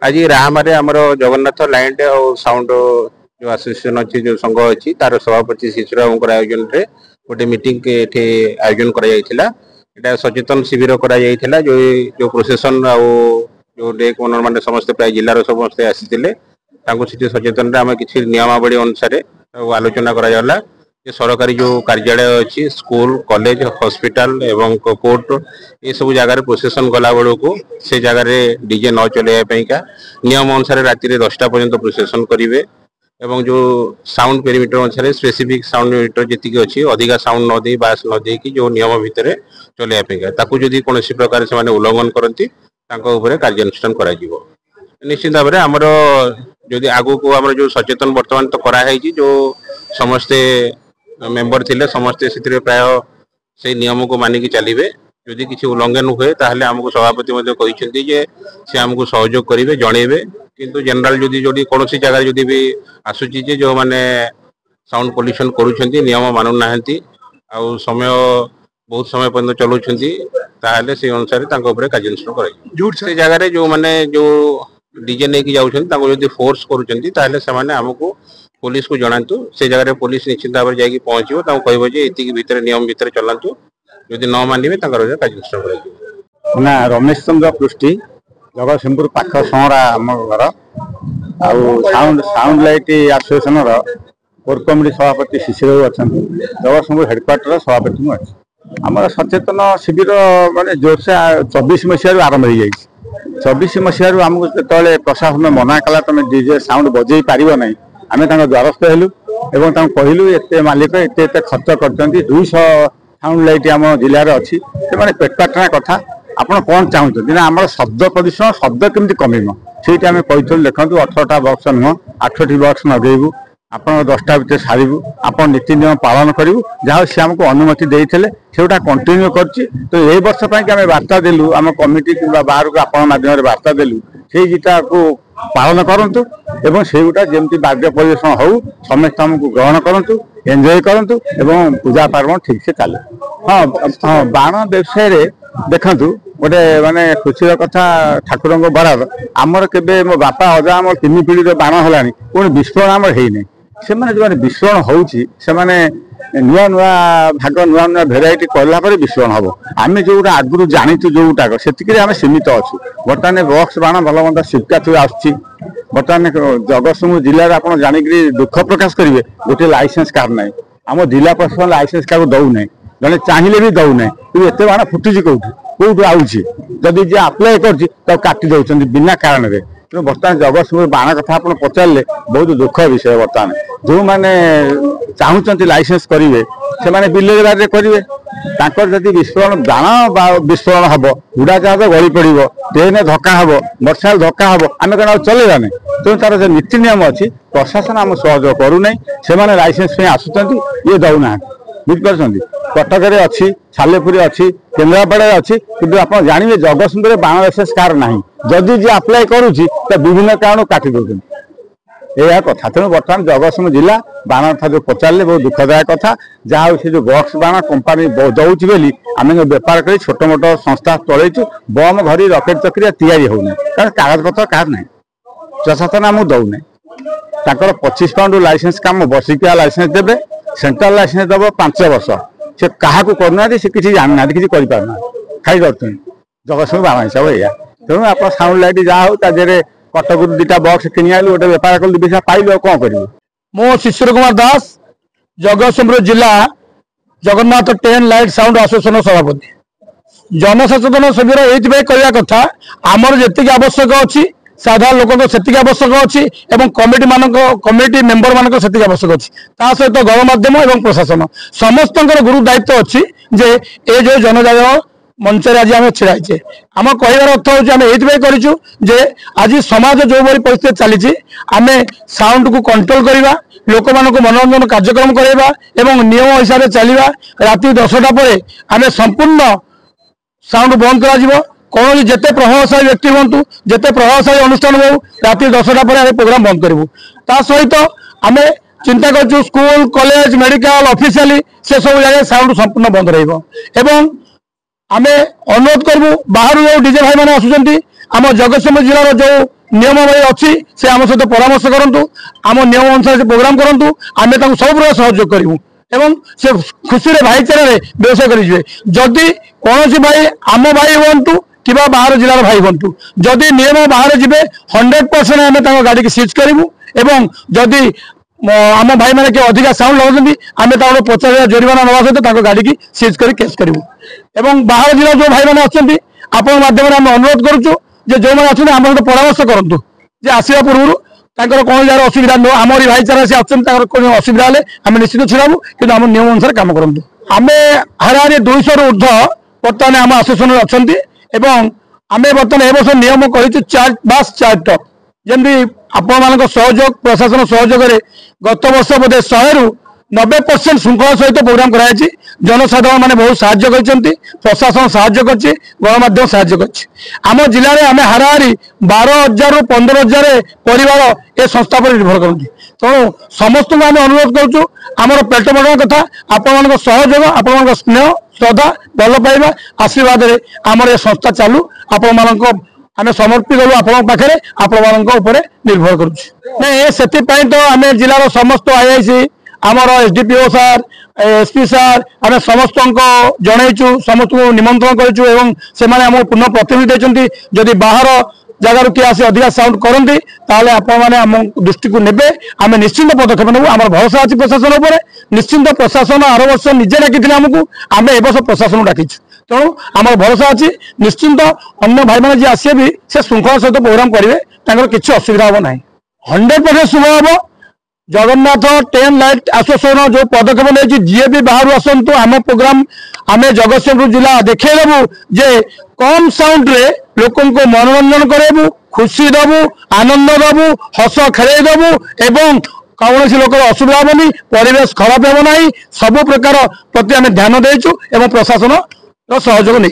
आज राहमारे आमर जगन्नाथ लाइट और साउंड जो एसोसिएशन अच्छी जो संघ अच्छी तार सभापति शिशुराम आयोजन रे गोटे मीटिंग के आयोजन करा सचेतन शिविर करा जो जो प्रोसेसन जो डेक ओनर मैंने समस्त प्राय जिलार समस्ते आसी सचेतन आम कि नियमावली अनुसार आलोचना करा सरकारी जो कार्यालय अच्छी स्कूल कॉलेज हॉस्पिटल एवं कोर्ट ये सब जगह प्रोसेसन गला बेलू को से जगह डीजे न चलवाई नियम अनुसार राति 10टा पर्यंत प्रोसेसन करेंगे एवं जो साउंड पेरीमीटर अनुसार स्पेसिफिक साउंड मीटर जी अच्छी अधिका साउंड न दे बास न दे कि जो नियम भितर चलवाई जदि कौन प्रकार से उल्लंघन करती कार्यानुष्ठान करा निश्चित भाव में आमर जदि आगु को आम जो सचेतन बर्तमान तो कराई जो समस्ते मेंबर थिले समस्ते से प्राय से नियम को मानिकी चलिए जदि किसी उल्लंघन हुए ताहले आमको सभापति कहते से आमको सहयोग करेंगे जनइबे किंतु जनरल जदि जो कौन जगह जदि भी आसूची जो मैंने साउंड पोल्यूशन करुँच नियम मानु ना समय बहुत समय पर्यटन चलाउं से अनुसार कार्यानुष्ठान कर जगह जो मैंने जो डीजे नहीं जाऊँगी फोर्स करुँच आमको पुलिस को जनातु से जगह पुलिस निश्चित भाव में पहुँचो कह भीतर नियम भितर चलातु जदि न मानवे कार्यानुष्ठान कर ना रमेश चंद्र पृष्टि जगतसिंहपुर पाख सहरा आम घर आउंड sound light association core committee सभापति शिशिर अच्छा जगतसिंहपुर हेडक्वार्टर सभापति मुझे आम सचेतन शिविर मानने जोर से 24 मसीह आरंभ हो जाए 24 मसीह आमको जो प्रशासन मना कला तुम डीजे साउंड बजे पार ना आम द्वारस्थ हेलु एवं कहलु एत मालिक एत खर्च कर 200 साउंड लाइट आम जिले में अच्छी से पेटपाटना कथा आपड़ कौन चाहते ना आम शब्द प्रदूषण शब्द केमी कम से आम कहूँ देखो 18टा बक्स नुह 8टी बक्स नगेबू आप 10टा भितर सारू आप नीति नियम पालन करूँ जहाँ सी आमको अनुमति देते सेटा कंटिन्यू कर तो ये वर्ष पर आम बार्ता देलु आम कमिटी कि बाहर को आपण माध्यम बार्ता देलु से गीता को पालन करूँ एवं से गुटा जमी बाद्य परिवेशन हो समस्त आमको ग्रहण करूँ एंजॉय करूँ एवं पूजा पार्वण ठीक से चले। हाँ हाँ बाण व्यवसाय देखु गोटे माने खुशी कथा ठाकुर बराद आमर के मो बापा अजा आम 3 पीढ़ी बाण है पुणी विस्फोरण आम है से जो विस्फोरण होची नुआ नुआ भाग नुआ नुआ भेराइटी कलापर विस्फोरण हम आम जो आगुरी जाचु जोटाक से आम सीमित अच्छु बर्तमान बक्स बाण भल मंद शिवका आसुच्छी बर्तमान जगतसिंहपुर जिले में आप जानिक दुख प्रकाश करेंगे गोटे लाइसेंस कार्ड ना आम जिला प्रशासन लाइसेंस कार्ड दौना जड़े चाहिए भी दौना कि एत बाण फुटुची कौटू कौटू आउची जदि जी आप्लाय कर काटी दौरान बिना कारण में तेणु बर्तमान जगतसिंहपुर बाण कथा आप पचारे बहुत दुख विषय बर्तमान जो मैंने चाहूँ लाइसेंस करेंगे से बिलेज बारे करेंगे जदि विस्फोरण बाण विस्फोरण हम उड़ा जहाज गली पड़ो ट्रेन धक्का हम मोटरसाइकेल धक्का हम आम कौन चलेगा नहीं तेणु तार जो नीति नियम अच्छी प्रशासन आम सहयोग करूना से लाइसेंस आसुँच ये दौना बुझिपार कटक अच्छी सालेपुर अच्छी केन्द्रापड़ा अच्छी कि आप जानवे जगतसिंहपुर बाण लाइसेंस कार ना जदि जी आप्लाय करुँची तो विभिन्न कारण काटी दौरान यह कथा तेणु बर्तमान जगतसिंहपुर जिला बाण कथा जो पचारे बहुत दुखदायक कथा जहाँ से जो बक्स बाण कंपानी दौची बोली आम बेपार कर छोट मोट संस्था चलु बम घरी रकेट चक्रिया तैयारी होना कारण कागज पत्र कार ना प्रशासन आमको दौना 25 पाउंड लाइसेंस काम बर्षिकिया लाइसेंस देवे सेंट्रल लाइसेंस दब 5 वर्ष से क्या करना से किसी जानना किसी करना खाई कर जगतसिंहपुर बाण हिसाब या तेणु आप साउंड लाइट जहाँ हो ताजे कटक 2टा बक्स किणी आलु गोटे बेपार कलु पैसा पाइलु कौन कर मो शिशिर कुमार दास जगतसिंहपुर जिला जगन्नाथ 10 लाइट साउंड एसोसिएशन सभापति जनसचेतन शिविर ये कहवा कथा आमर जी आवश्यक अच्छी साधारण लोक से आवश्यक अच्छी कमिटी मेंबर मान से आवश्यक अच्छी सहित गणमाध्यम और प्रशासन समस्त गुरु दायित्व अच्छी जे ए जो जनजागरण मंच आज आम छिड़ाइचे आम कहबार अर्थ होमें ये जे आज समाज जो भाई परिस्थिति चली आम साउंड को कंट्रोल करवा लोक मान मनोरंजन कार्यक्रम करवा एवं नियम हिसाब से चलवा राति 10टा पर आम संपूर्ण साउंड बंद कर कौन जिते प्रभावशाली व्यक्ति हूँ जिते प्रभावशाली अनुष्ठान हो राति 10टा पर प्रोग्राम बंद करूँ ता सहित आम चिंता कर स्कूल कॉलेज मेडिकल ऑफिशियली से सब जगह साउंड संपूर्ण बंद रही आम अनुरोध करूँ बाहर जो डीजे भाई मैंने आसुँच आम जगतसिंहपुर जिलार जो नियम भाई अच्छी से आम सहित परामर्श करूँ आम नियम अनुसार से प्रोग्राम करूँ आम सब प्रकार सहयोग करूँ एवं से खुशी भाईचारा व्यवसाय करेंगे जदि कौन भाई आम भाई हूँ कि बाहर जिलार भाई हूँ जदि नियम बाहर जी 100% आम गाड़ी की सीज करूँ एवं जदि आम भाई मैंने कि अधिका साउंड लगाते आम 50,000 जरिमाना नवा सहित गाड़ी की सीज कर केस करूँ एवं बाहर जिला जो भाई मैंने अच्छा आपण माध्यम आम अनुरोध करुचु जो मैंने अच्छा आम सहित परामर्श करूँ जे आसवा पूर्व कौन जार असुविधा नुह आमरी भाईचारा से आसान असुविधा हेल्ले आम निश्चित छिड़ाबू कि आम नियम अनुसार कम करूँ आम हाराहारी 200 रु ऊर्ध बर्तमान आम आसोसिएसन अच्छा आम बर्तमान ए वर्ष नियम कर चार्ज बास चार्ज टप जमी आपण सहयोग प्रशासन सहयोग गत वर्ष बोधे 100 रु 90% श्रृंखला सहित प्रोग्राम कराई जनसाधारण मैंने बहुत साहाय्य करछंती प्रशासन साहाय्य करछि गणमाध्यम साहाय्य करछि आम जिले में आम हाराहारी 12,000 रु 15,000 परिवार ए संस्था पर निर्भर करती तेणु समस्त को आम अनुरोध करुँ आमर पेट बढ़ा कथा आपण सहयोग आपण स्नेह श्रद्धा भल पाइबा आशीर्वाद आमर ए संस्था चालू आपण आम समर्पित कलु आपण पाखे आपण निर्भर करुँ तो आम जिलार समस्त आईआईसी आमर एसडीपीओ सार एसपी सार आम समस्त जनईचु समस्त निमंत्रण करूँ एवं से आम पुनः प्रतिनिधि देते जदि बाहर जगार किए आसी अधिका साउंड करती ताले आपण आम दृष्टि को नेबे आम निश्चिंत पदक्षेप नेबू आम भरोसा अच्छी प्रशासन उपर निश्चिंत प्रशासन आर वर्ष निजे डाकी आमको आम ए वर्ष प्रशासन डाकिछु तेणु आम भरोसा अच्छी निश्चिंत अन्य भाई मैंने जी आसे भी से श्रृंखला सहित प्रोग्राम करेंगे किसी असुविधा हम ना 100% शुभ हम जगन्नाथ 10 लाइट एसोसिएशन जो पदक्षेप नहीं जी भी बाहर आसतु आम प्रोग्राम आम जगतसिंहपुर जिला देखदेबू जे कम साउंड रे लोक मनोरंजन करेबू खुशी देबू आनंद देबू हस खेल देबू एवं कौन लोक असुविधा हेनी परिवेश खराब हेब ना सब प्रकार प्रति आम ध्यान देचु एवं प्रशासन सहयोग नहीं।